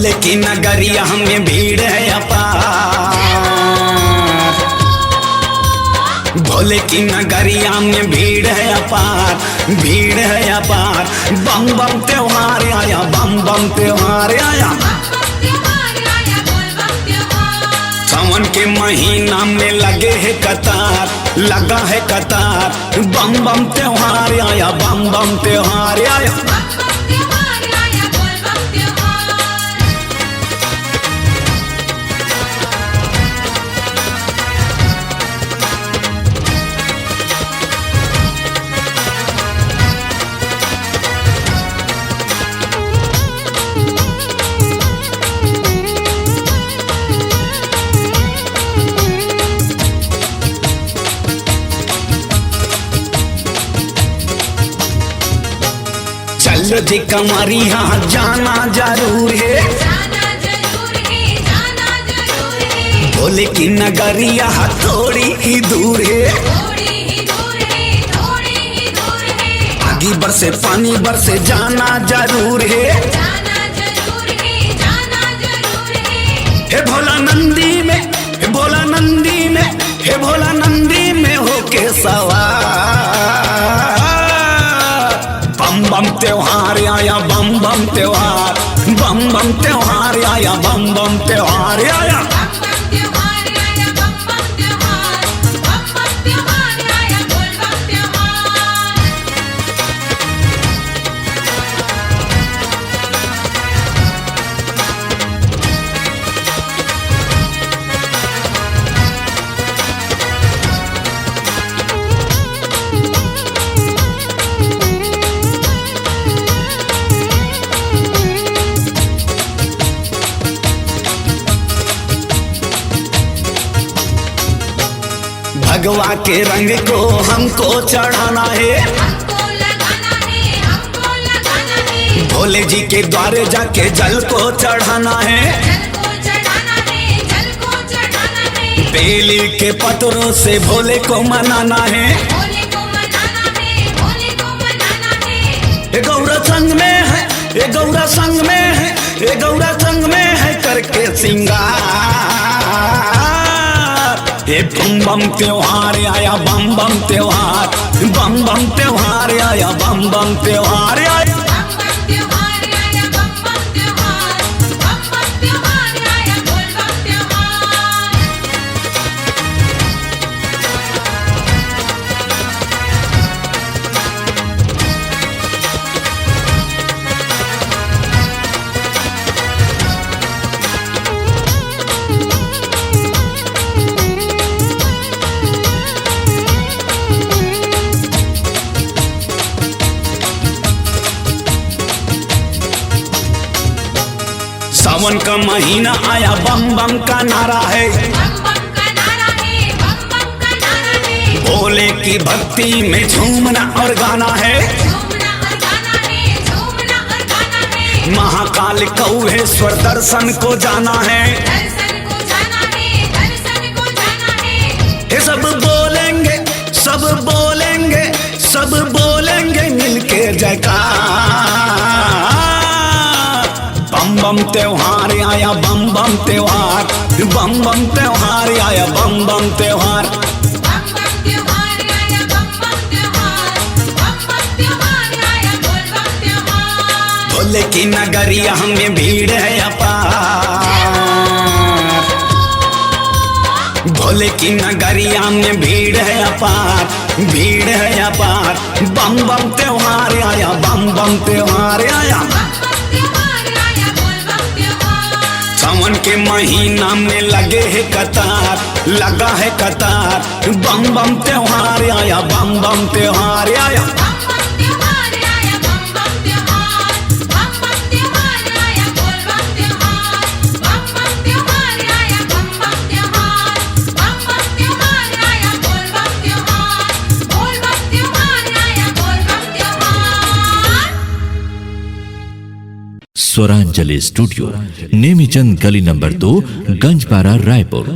भोले की नगरिया में भीड़ है अपार, भोले की नगरिया में भीड़ है अपार, भीड़ है अपार। बम बम त्योहार आया, बम बम त्योहार आया, सावन के महीना में लगे है कतार, लगा है कतार। बम बम त्योहार आया, बम बम त्योहार आया। चलो जी कमरिया जाना जरूर है, भोले की नगरिया थोड़ी ही दूर है। आगे बरसे पानी बरसे जाना जरूर है। हे भोला नंदी में, हे भोला नंदी में, हे भोला नंदी में होके सवार। बम बम त्योहार आया, बम बम त्योहार, बम बम त्योहार आया, बम बम त्योहार आया। भगवा के रंग को हमको चढ़ाना है, भोले जी के द्वारे जाके जल को चढ़ाना है। बेली के पत्रों से भोले को मनाना है। ये गौरा संग में है, ये गौरा संग में है, ये गौरा संग में है करके सिंगार। ये बम बम त्योहार आया, बम बम त्योहार, बम बम त्योहार आया, बम बम त्योहार आया। सावन का महीना आया, बम बम का नारा है, भोले की भक्ति में झूमना और गाना है। महाकाल कौहेश्वर दर्शन को जाना है। ये सब बोलेंगे, सब बोलेंगे, सब बोलेंगे मिलके जयकार। बम बम त्योहार आया, बम बम त्योहार, बम बम त्योहार आया, बम बम त्योहार। भोले की नगरिया में भीड़ है अपार, भोले की नगरिया में भीड़ है अपार, भीड़ है अपार। बम बम त्योहार आया, बम बम त्योहार आया। सावन के महीना में लगे है कतार, लगा है कतार। बम बम त्योहार आया, बम बम त्योहार आया। स्वरांजलि स्टूडियो, नेमीचंद गली नंबर 2, गंजपारा, रायपुर।